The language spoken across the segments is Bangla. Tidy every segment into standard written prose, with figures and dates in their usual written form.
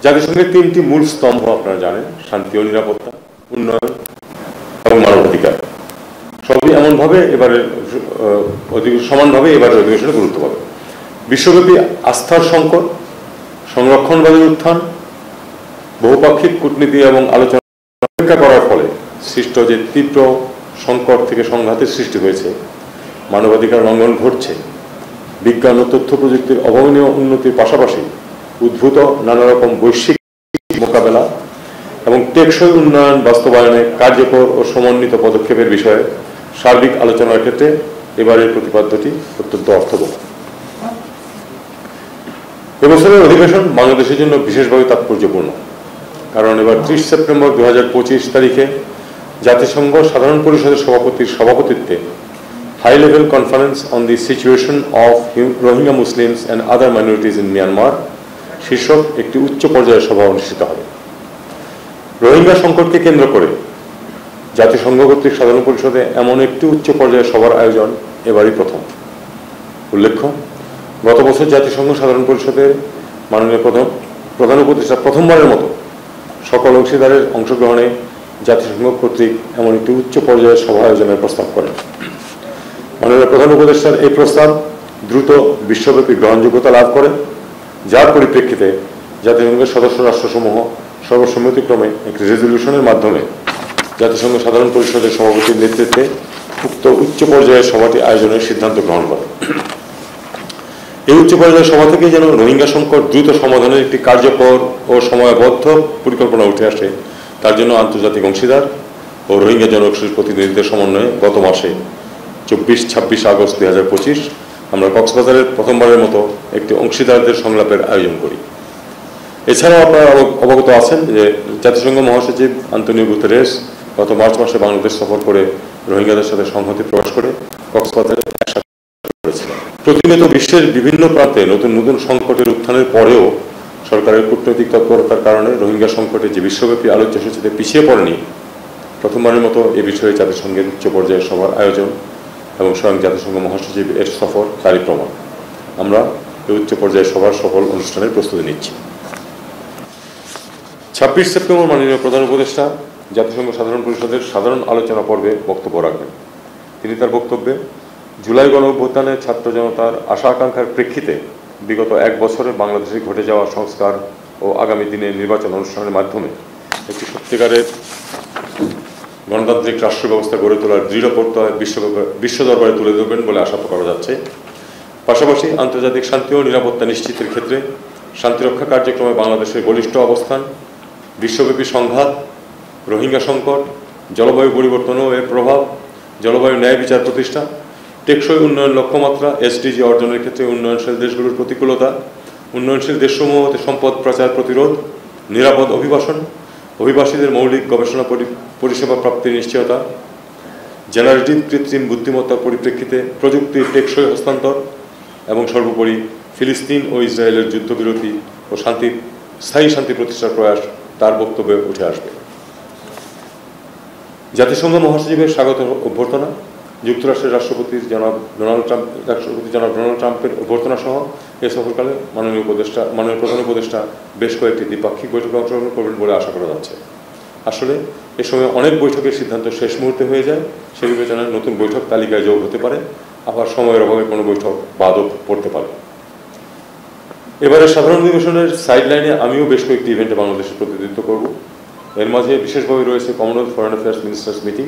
জাতিসংঘের তিনটি মূল স্তম্ভ আপনারা জানেন: শান্তি ও নিরাপত্তা, উন্নয়ন এবং মানবাধিকার। সবই এমনভাবে সমানভাবে এবারের অধিবেশনে গুরুত্ব পাবে। বিশ্বব্যাপী আস্থার সংকট, সংরক্ষণবাদের উত্থান, বহুপাক্ষিক কূটনীতি এবং আলোচনা উপেক্ষা করার ফলে সৃষ্ট যে তীব্র সংকট থেকে সংঘাতের সৃষ্টি হয়েছে, মানবাধিকার লঙ্ঘন ঘটছে, বিজ্ঞান ও তথ্য প্রযুক্তির অভাবনীয় উন্নতির পাশাপাশি উদ্ভূত নানা রকম বৈশ্বিক মোকাবেলা এবং টেকসই উন্নয়ন বাস্তবায়নে কার্যকর ও সমন্বিত পদক্ষেপের বিষয়ে সার্বিক আলোচনার ক্ষেত্রে এবারের প্রতিপাদ্যটি অত্যন্ত অর্থবহ। এবছরের অধিবেশন বাংলাদেশের জন্য বিশেষভাবে তাৎপর্যপূর্ণ, কারণ এবার 30 সেপ্টেম্বর 2025 তারিখে জাতিসংঘ সাধারণ পরিষদের সভাপতির সভাপতিত্বে high level conference on the situation of Rohingya Muslims and other minorities in Myanmar শীর্ষক একটি উচ্চ পর্যায়ের সভা অনুষ্ঠিত হবে। রোহিঙ্গা সংকটকে কেন্দ্র করে জাতিসংঘ কর্তৃক সাধারণ পরিষদে এমন একটি উচ্চ পর্যায়ের সভার আয়োজন এবারই প্রথম। উল্লেখ্য, গত বছর জাতিসংঘ সাধারণ পরিষদের মাননীয় প্রধান উপদেষ্টা প্রথমবারের মতো সকল অংশীদারের অংশগ্রহণে জাতিসংঘ কর্তৃক এমন একটি উচ্চ পর্যায়ের সভা আয়োজনের প্রস্তাব করেন। মাননীয় প্রধান উপদেষ্টার এই প্রস্তাব দ্রুত বিশ্বব্যাপী গ্রহণযোগ্যতা লাভ করে, যার পরিপ্রেক্ষিতে জাতিসংঘের সদস্য রাষ্ট্রসমূহ সর্বসম্মতিক্রমে একটি রেজলিউশনের মাধ্যমে জাতিসংঘ সাধারণ পরিষদের সভাপতির নেতৃত্বে উক্ত উচ্চ পর্যায়ের সভাটি আয়োজনের সিদ্ধান্ত গ্রহণ করে। এই উচ্চ পর্যায়ের সভা থেকে যেন রোহিঙ্গা সংকট দ্রুত সমাধানের একটি কার্যকর ও সময়বদ্ধ পরিকল্পনা উঠে আসে, তার জন্য আন্তর্জাতিক অংশীদার ও রোহিঙ্গা জনগোষ্ঠীর প্রতিনিধিদের সমন্বয়ে গত মাসে 24-26 আগস্ট 2025 আমরা কক্সবাজারের প্রথমবারের মতো একটি অংশীদারদের সংলাপের আয়োজন করি। এছাড়াও আপনারা অবগত আছেন যে জাতিসংঘ মহাসচিব আন্তোনিও গুতেরেস গত মার্চ মাসে বাংলাদেশ সফর করে রোহিঙ্গাদের সাথে সংহতি প্রকাশ করে কক্সবাজারে একসাথে করেছিলেন। প্রতিনিয়ত বিশ্বের বিভিন্ন প্রান্তে নতুন নতুন সংকটের উত্থানের পরেও সরকারের কূটনৈতিক তৎপরতার কারণে রোহিঙ্গা সংকটে যে বিশ্বব্যাপী আলোচ্য সূচিতে পিছিয়ে পড়েনি, প্রথমবারের মতো এ বিষয়ে জাতিসংঘের উচ্চ পর্যায়ের সভার আয়োজন এবং স্বয়ং জাতিসংঘ মহাসচিব এর সফর তারই প্রমাণ। আমরা এই উচ্চ পর্যায়ের সভার সফল অনুষ্ঠানের প্রস্তুতি নিচ্ছি। 26 সেপ্টেম্বর মাননীয় প্রধান উপদেষ্টা জাতিসংঘ সাধারণ পরিষদের সাধারণ আলোচনা পর্বে বক্তব্য রাখবেন। তিনি তার বক্তব্যে জুলাই গণঅভ্যুত্থানে ছাত্র জনতার আশা আকাঙ্ক্ষার প্রেক্ষিতে বিগত 1 বছরে বাংলাদেশে ঘটে যাওয়া সংস্কার ও আগামী দিনে নির্বাচন অনুষ্ঠানের মাধ্যমে একটি সত্যিকারের গণতান্ত্রিক রাষ্ট্র ব্যবস্থা গড়ে তোলার দৃঢ় প্রত্যয় বিশ্ব দরবারে তুলে ধরবেন বলে আশা করা যাচ্ছে। পাশাপাশি আন্তর্জাতিক শান্তি ও নিরাপত্তা নিশ্চিতের ক্ষেত্রে শান্তিরক্ষা কার্যক্রমে বাংলাদেশের বলিষ্ঠ অবস্থান, বিশ্বব্যাপী সংঘাত, রোহিঙ্গা সংকট, জলবায়ু পরিবর্তন ও এর প্রভাব, জলবায়ু ন্যায় বিচার প্রতিষ্ঠা, টেকসই উন্নয়ন লক্ষ্যমাত্রা SDG অর্জনের ক্ষেত্রে উন্নয়নশীল দেশগুলোর প্রতিকূলতা, উন্নয়নশীল দেশসমূহ হতে সম্পদ পাচার প্রতিরোধ, নিরাপদ অভিবাসন, অভিবাসীদের মৌলিক গবেষণা পরিষেবা প্রাপ্তির নিশ্চয়তা, জেনারেটিভ কৃত্রিম বুদ্ধিমত্তার পরিপ্রেক্ষিতে প্রযুক্তির টেকসই হস্তান্তর এবং সর্বোপরি ফিলিস্তিন ও ইসরায়েলের যুদ্ধবিরতি ও স্থায়ী শান্তি প্রতিষ্ঠার প্রয়াস তার বক্তব্যে উঠে আসবে। জাতিসংঘ মহাসচিবের স্বাগত অভ্যর্থনা, যুক্তরাষ্ট্রের রাষ্ট্রপতি জনাব ডোনাল্ড ট্রাম্পের অভ্যর্থনা সহ এ সফরকালে মাননীয় প্রধান উপদেষ্টা বেশ কয়েকটি দ্বিপাক্ষিক বৈঠকে অংশগ্রহণ করবেন বলে আশা করা যাচ্ছে। আসলে এ সময় অনেক বৈঠকের সিদ্ধান্ত শেষ মুহূর্তে হয়ে যায়, সে বিবেচনায় নতুন বৈঠক তালিকায় যোগ হতে পারে, আবার সময়ের অভাবে কোনো বৈঠক বাদও পড়তে পারে। এবারে সাধারণ অধিবেশনের সাইডলাইনে আমিও বেশ কয়েকটি ইভেন্টে বাংলাদেশের প্রতিনিধিত্ব করব। এর মাঝে বিশেষভাবে রয়েছে Commonwealth foreign affairs ministers meeting,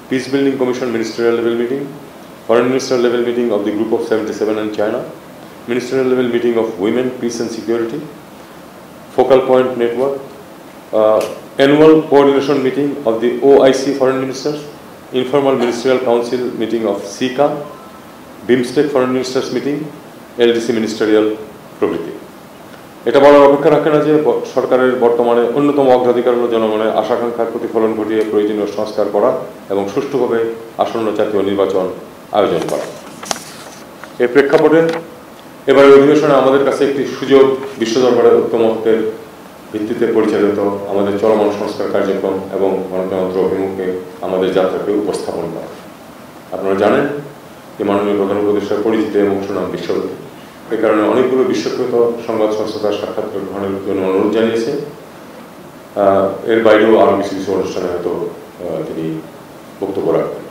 piece building commission ministerial level meeting, foreign minister level meeting of the group of 77 and China, ministerial level meeting of women, peace and security, focal point network, annual coordination meeting of the OIC foreign ministers, informal ministerial council meeting of SICA, BIMSTEC foreign ministers meeting, LDC ministerial প্রভৃতি। এটা বলার অপেক্ষা রাখে না যে সরকারের বর্তমানে অন্যতম অগ্রাধিকার হল জনগণের আশাকাঙ্ক্ষার প্রতিফলন ঘটিয়ে প্রয়োজনীয় সংস্কার করা এবং সুষ্ঠুভাবে আসন্ন জাতীয় নির্বাচন আয়োজন করা। এর প্রেক্ষাপটে এবারের অধিবেশনে আমাদের কাছে একটি সুযোগ বিশ্ব দরবারের ঐক্যমত্যের ভিত্তিতে পরিচালিত আমাদের চলমান সংস্কার কার্যক্রম এবং গণতন্ত্র অভিমুখে আমাদের যাত্রাকে উপস্থাপন করা। আপনারা জানেন যে মাননীয় প্রধান উপদেষ্টার পরিচিত এবং সুনাম বিশ্বব্যাপী, এই কারণে অনেকগুলো বিশ্বখ্যাত সংবাদ সংস্থা তার সাক্ষাৎ গ্রহণের জন্য অনুরোধ জানিয়েছে। এর বাইরেও আরও কিছু কিছু অনুষ্ঠানে হয়তো তিনি বক্তব্য রাখবেন।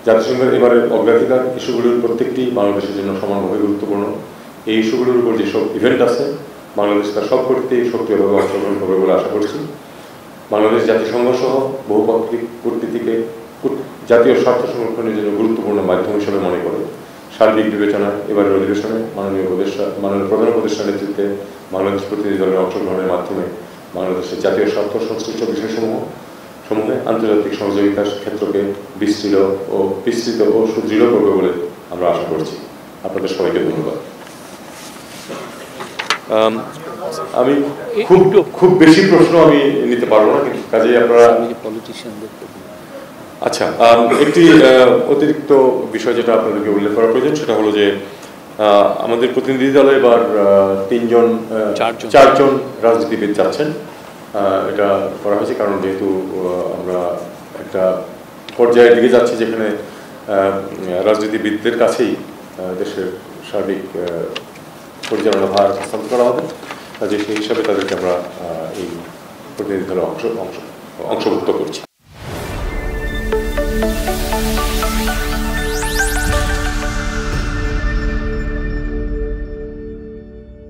জাতিসংঘের এবারের অগ্রাধিকার ইস্যুগুলির প্রত্যেকটি বাংলাদেশের জন্য সমানভাবে গুরুত্বপূর্ণ। এই ইস্যুগুলির উপর যেসব ইভেন্ট আছে বাংলাদেশ তার সবকটিতেই সক্রিয়ভাবে অংশগ্রহণ করবে বলে আশা করছি। বাংলাদেশ জাতিসংঘ সহ বহুপাক্ষিক কূটনীতিকে জাতীয় স্বার্থ সংরক্ষণের জন্য গুরুত্বপূর্ণ মাধ্যম হিসেবে মনে করে সার্বিক বিবেচনায় এবারের অধিবেশনে মাননীয় প্রধান উপদেষ্টার নেতৃত্বে বাংলাদেশ প্রতিনিধি দলের অংশগ্রহণের মাধ্যমে বাংলাদেশের জাতীয় স্বার্থ সংশ্লিষ্ট বিষয়সমূহে আন্তর্জাতিক সহযোগিতার ক্ষেত্রকে বিস্তৃত ও সুদৃঢ় করবে বলে আমরা আশা করছি। আপনাদের সবাইকে ধন্যবাদ। আমি খুব বেশি প্রশ্ন আমি নিতে পারবো না, কিন্তু কাজেই আপনারা আচ্ছা একটি অতিরিক্ত বিষয় যেটা আপনাদেরকে উল্লেখ করা প্রয়োজন সেটা হলো যে আমাদের প্রতিনিধি দলে এবার চারজন রাজনীতিবিদ যাচ্ছেন। এটা করা হয়েছে কারণ যেহেতু আমরা একটা পর্যায়ের দিকে যাচ্ছি যেখানে রাজনীতিবিদদের কাছেই দেশের সার্বিক পরিচালনা ভার হস্তান্তর করা হবে, কাজে সেই হিসাবে তাদেরকে আমরা এই প্রতিনিধি দলে অংশভুক্ত করছি।